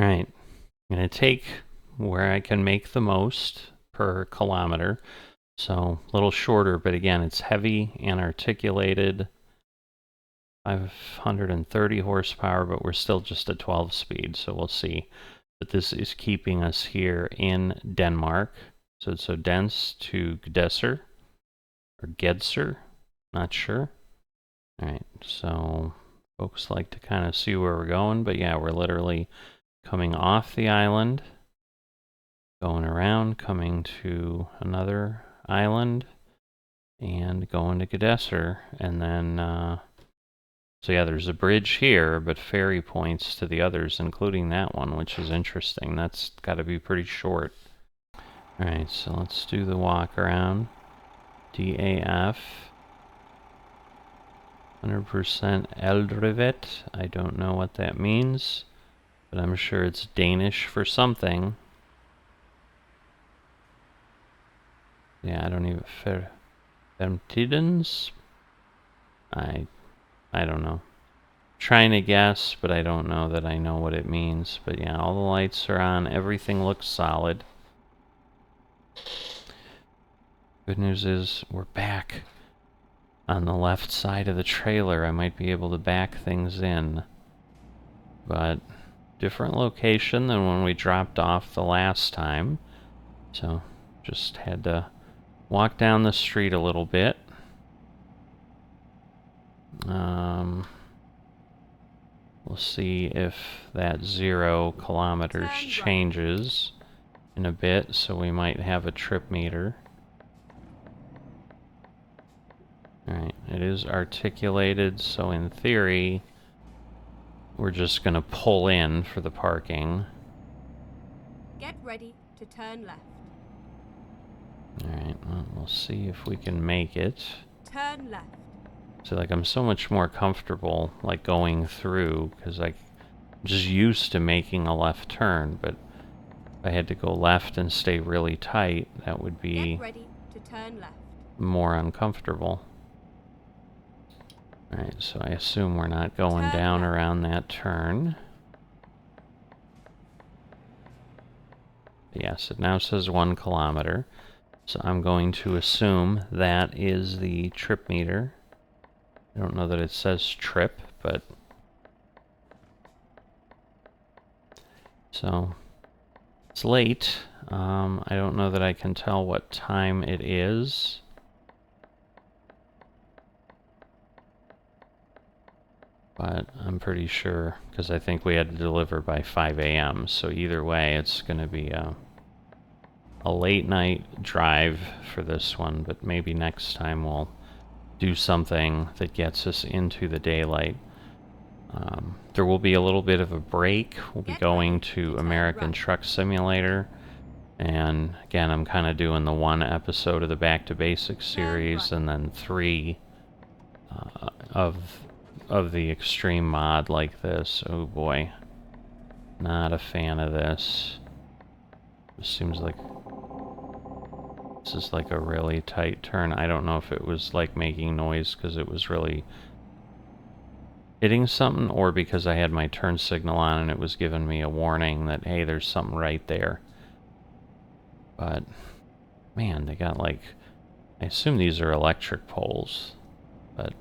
Alright, I'm going to take where I can make the most per kilometer. So a little shorter, but again, it's heavy and articulated. 530 horsepower, but we're still just a 12 speed, so we'll see. But this is keeping us here in Denmark. So it's Odense to Gdesser, or Gedser, not sure. Alright, so folks like to kind of see where we're going, but yeah, we're literally coming off the island, going around, coming to another island, and going to Gdesser, and then, so yeah, there's a bridge here, but ferry points to the others, including that one, which is interesting. That's got to be pretty short. Alright, so let's do the walk around. DAF. 100% Eldrevet. I don't know what that means, but I'm sure it's Danish for something. Yeah, I don't even... Femtidens? I don't know. Trying to guess, but I don't know that I know what it means. But yeah, all the lights are on. Everything looks solid. Good news is we're back on the left side of the trailer. I might be able to back things in. But different location than when we dropped off the last time. So just had to walk down the street a little bit. We'll see if that 0 kilometers changes in a bit, so we might have a trip meter. Alright, it is articulated, so in theory, we're just going to pull in for the parking. Get ready to turn left. Alright, well, we'll see if we can make it. Turn left. So, like, I'm so much more comfortable, like, going through, because I'm just used to making a left turn, but if I had to go left and stay really tight, that would be Get ready to turn left. More uncomfortable. Alright, so I assume we're not going down around that turn. Yes, it now says 1 kilometer. So I'm going to assume that is the trip meter. I don't know that it says trip, but... So, it's late. I don't know that I can tell what time it is. But I'm pretty sure, because I think we had to deliver by 5 a.m. So either way, it's going to be a late night drive for this one, but maybe next time we'll do something that gets us into the daylight. There will be a little bit of a break. We'll be going to American Truck Simulator. And again, I'm kind of doing the 1 episode of the Back to Basics series, and then 3 of the extreme mod like this. Oh boy. Not a fan of this. This seems like... This is like a really tight turn. I don't know if it was like making noise because it was really hitting something, or because I had my turn signal on and it was giving me a warning that, hey, there's something right there. But, man, they got like... I assume these are electric poles, but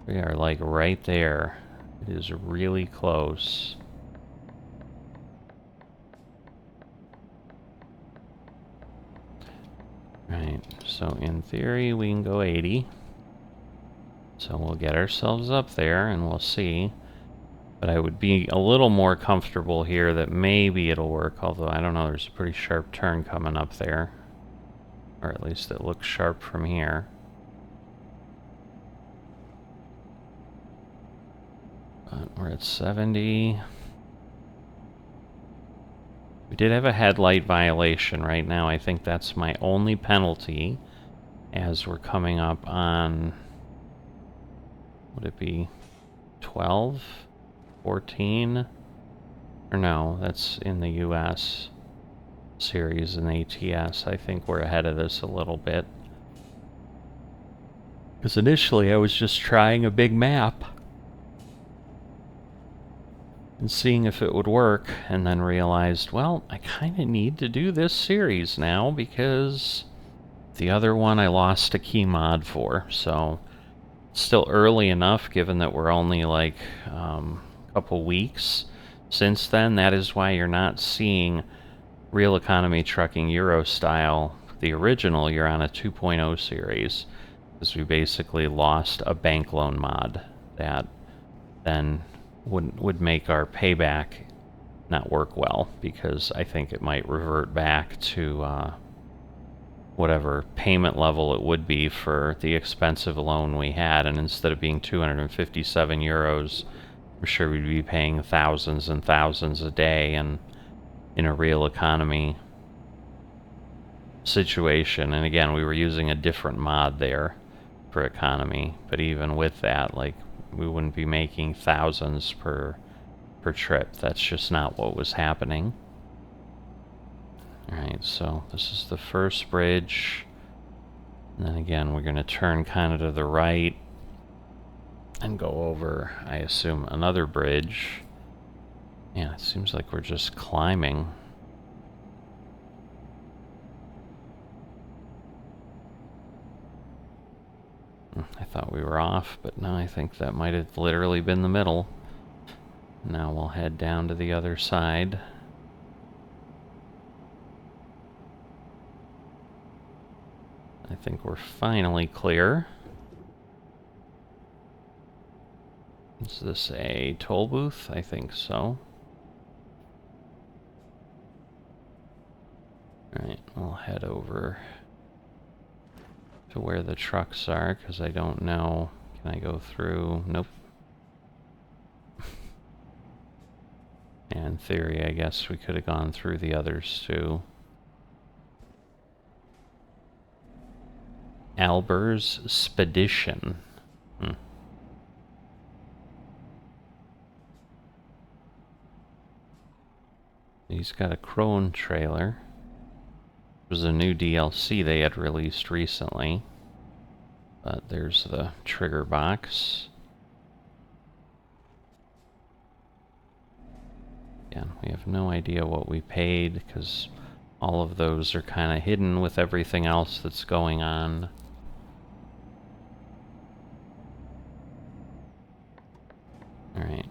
we are like right there. It is really close. Right, so in theory we can go 80. So we'll get ourselves up there and we'll see. But I would be a little more comfortable here that maybe it'll work, although I don't know, there's a pretty sharp turn coming up there. Or at least it looks sharp from here. But we're at 70. We did have a headlight violation right now. I think that's my only penalty as we're coming up on... Would it be 12? 14? Or no, that's in the US series and ATS. I think we're ahead of this a little bit. Because initially I was just trying a big map. And and seeing if it would work, and then realized, well, I kind of need to do this series now because the other one I lost a key mod for. So still early enough, given that we're only like a couple weeks since then. That is why you're not seeing Real Economy Trucking Euro Style, the original. You're on a 2.0 series, because we basically lost a bank loan mod that then would make our payback not work well, because I think it might revert back to whatever payment level it would be for the expensive loan we had, and instead of being 257 euros, I'm sure we'd be paying thousands and thousands a day, and in a real economy situation. And again, we were using a different mod there for economy, but even with that, like, we wouldn't be making thousands per trip. That's just not what was happening. Alright, so this is the first bridge. And then again, we're going to turn kind of to the right and go over, I assume, another bridge. Yeah, it seems like we're just climbing. I thought we were off, but no, I think that might have literally been the middle. Now we'll head down to the other side. I think we're finally clear. Is this a toll booth? I think so. Alright, we'll head over to where the trucks are, because I don't know. Can I go through? Nope. In theory, I guess we could have gone through the others too. Alber's Spedition. He's got a Crone trailer. It was a new DLC they had released recently. But there's the trigger box. Again, we have no idea what we paid, because all of those are kind of hidden with everything else that's going on. Alright.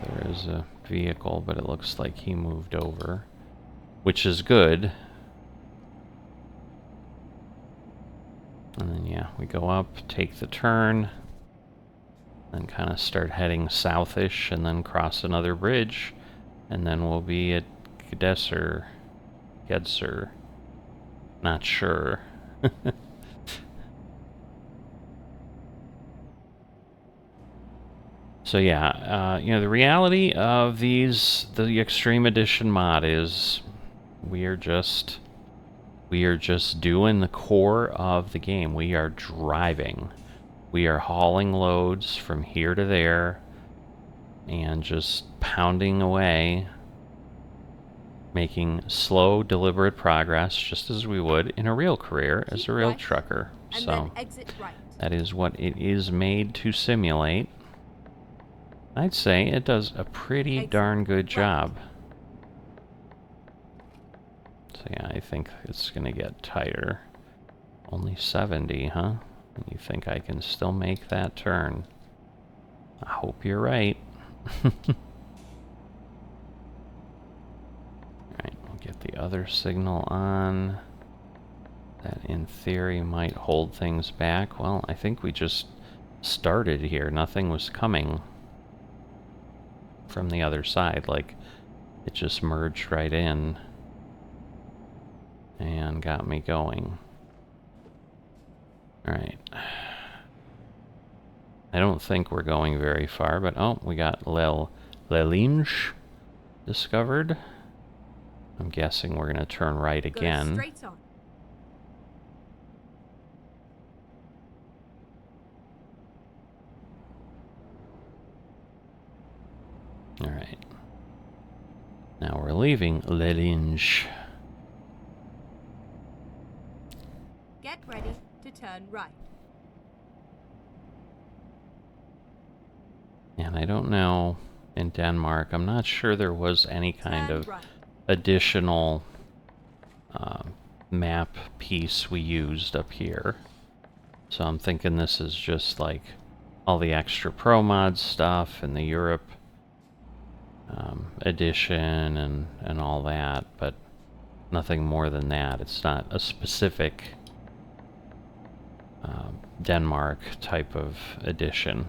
There is a vehicle, but it looks like he moved over, which is good. And then, yeah, we go up, take the turn, then kind of start heading southish, and then cross another bridge, and then we'll be at Gedser. Not sure. So yeah, you know, the reality of the Extreme Edition mod is we are just doing the core of the game. We are driving. We are hauling loads from here to there and just pounding away, making slow, deliberate progress, just as we would in a real career as a real trucker. So that is what it is made to simulate. I'd say it does a pretty darn good job. So yeah, I think it's gonna get tighter. Only 70, huh? You think I can still make that turn? I hope you're right. Alright, we'll get the other signal on. That, in theory, might hold things back. Well, I think we just started here. Nothing was coming from the other side. Like, it just merged right in and got me going. Alright. I don't think we're going very far, but oh, we got Lelinge discovered. I'm guessing we're going to turn right again. Straight on. Alright. Now we're leaving Lelinge. Get ready to turn right. And I don't know in Denmark. I'm not sure there was any kind Turn of right. additional map piece we used up here. So I'm thinking this is just like all the extra Pro Mod stuff and the Europe edition and all that, but nothing more than that. It's not a specific Denmark type of edition.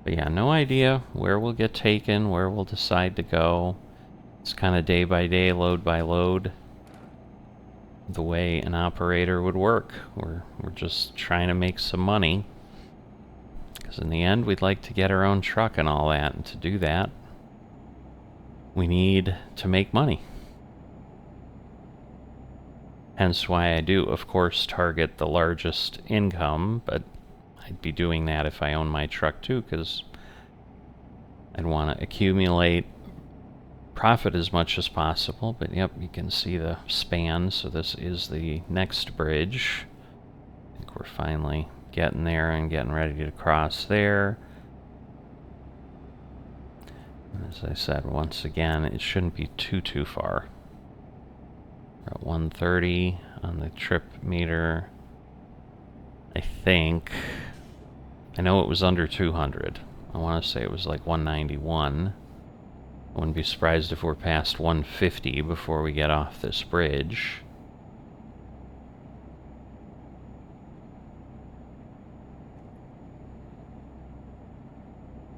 But yeah, no idea where we'll get taken, where we'll decide to go. It's kind of day by day, load by load, the way an operator would work. We're just trying to make some money. Because in the end, we'd like to get our own truck and all that. And to do that, we need to make money. Hence why I do, of course, target the largest income, but I'd be doing that if I own my truck too, because I'd want to accumulate profit as much as possible. But yep, you can see the span, so this is the next bridge. I think we're finally getting there and getting ready to cross there. As I said, once again, it shouldn't be too far. We're at 130 on the trip meter. I think. I know it was under 200. I want to say it was like 191. I wouldn't be surprised if we're past 150 before we get off this bridge.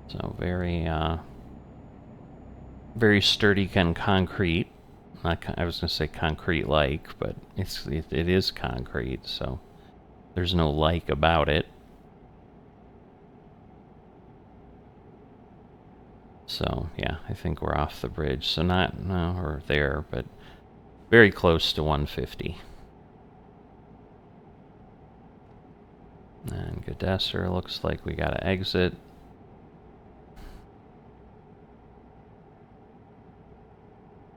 So very sturdy and concrete. I was going to say concrete-like, but it is concrete, so there's no like about it. So yeah, I think we're off the bridge. So or there, but very close to 150. And Gedesser looks like we gotta exit.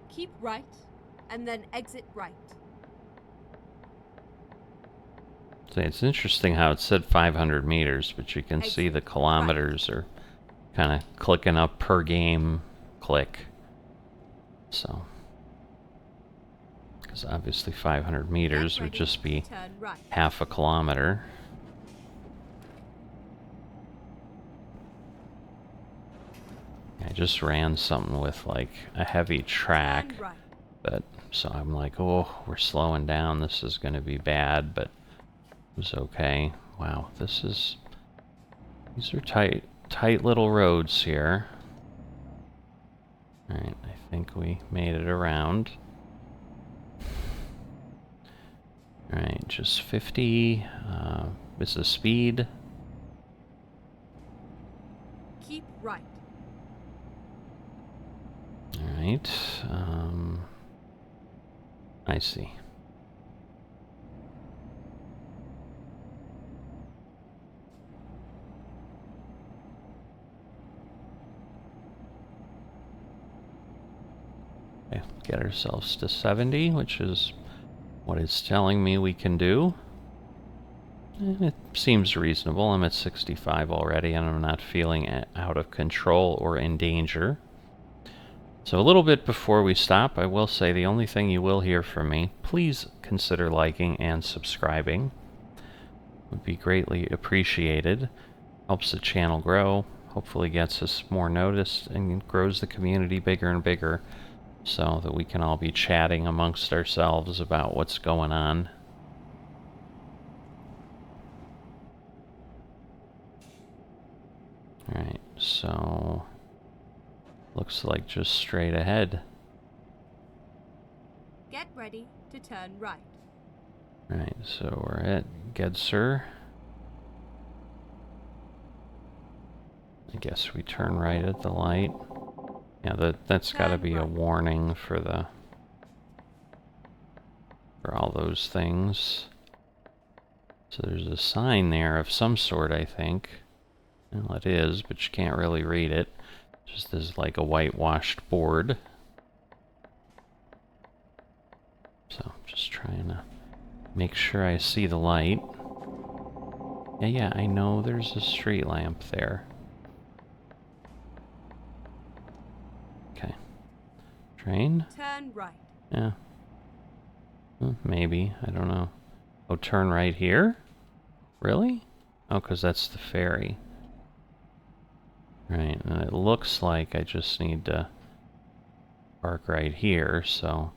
Keep right, and then exit right. So it's interesting how it said 500 meters, but you can see the kilometers are kind of clicking up per game click. So, because obviously 500 meters would just be half a kilometer. I just ran something with like a heavy track, but so I'm like, oh, we're slowing down. This is going to be bad, but it was okay. Wow, these are tight little roads here. All right, I think we made it around. All right, just 50 is the speed. Keep right. All right, I see. Okay, get ourselves to 70, which is what it's telling me we can do. And it seems reasonable. I'm at 65 already, and I'm not feeling out of control or in danger. So a little bit before we stop, I will say the only thing you will hear from me, please consider liking and subscribing. Would be greatly appreciated. Helps the channel grow, hopefully gets us more noticed, and grows the community bigger and bigger, so that we can all be chatting amongst ourselves about what's going on. Alright, so looks like just straight ahead. Get ready to turn right. Alright, so we're at Gedser. I guess we turn right at the light. Yeah, that's got to be a warning for all those things. So there's a sign there of some sort, I think. Well, it is, but you can't really read it. Just as like a whitewashed board. So just trying to Make sure I see the light. Yeah, I know there's a street lamp there. Okay. Train? Turn right. Yeah. Maybe. I don't know. Oh, turn right here? Really? Oh, because that's the ferry. Right, and it looks like I just need to park right here, so...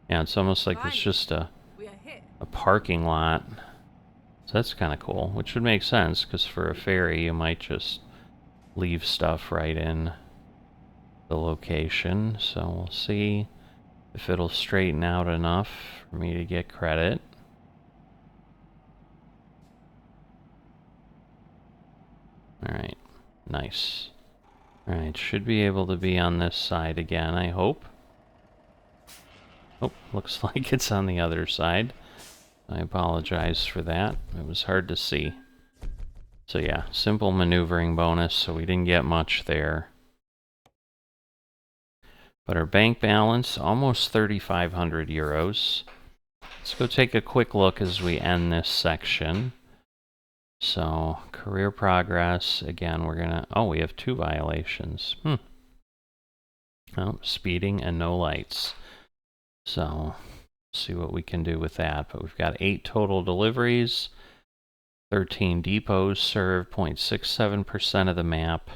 Yeah, it's almost like it's Finally, just a we are here. parking lot. So that's kind of cool, which would make sense, because for a ferry, you might just leave stuff right in the location. So we'll see if it'll straighten out enough for me to get credit. Alright, nice. Alright, should be able to be on this side again, I hope. Oh, looks like it's on the other side. I apologize for that. It was hard to see. So yeah, simple maneuvering bonus, so we didn't get much there. But our bank balance, almost 3,500 euros. Let's go take a quick look as we end this section. So, career progress, again, we're gonna... Oh, we have 2 violations. Oh, speeding and no lights. So, see what we can do with that. But we've got 8 total deliveries, 13 depots served, 0.67% of the map.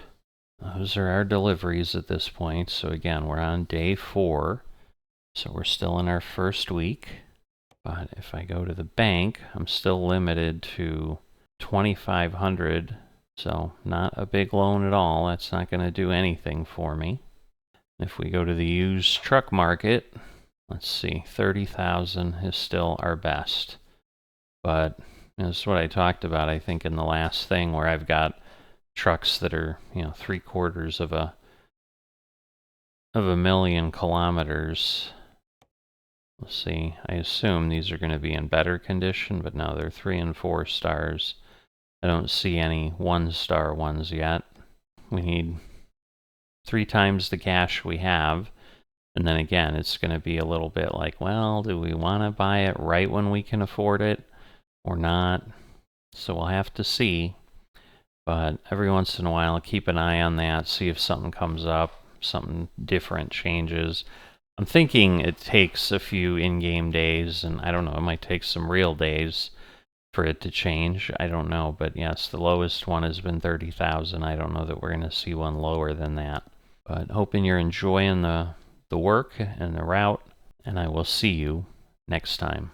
Those are our deliveries at this point. So again, we're on day 4. So we're still in our first week. But if I go to the bank, I'm still limited to 2,500. So not a big loan at all. That's not going to do anything for me. If we go to the used truck market, let's see, 30,000 is still our best. But that's what I talked about, I think, in the last thing, where I've got trucks that are, 3/4 of a million kilometers. Let's see, I assume these are going to be in better condition, but no, they're 3 and 4 stars. I don't see any 1-star ones yet. We need 3 times the cash we have. And then again, it's going to be a little bit like, well, do we want to buy it right when we can afford it or not? So we'll have to see. But every once in a while, keep an eye on that, see if something comes up, something different changes. I'm thinking it takes a few in-game days, and I don't know, it might take some real days for it to change. I don't know, but yes, the lowest one has been 30,000. I don't know that we're going to see one lower than that. But hoping you're enjoying the work and the route, and I will see you next time.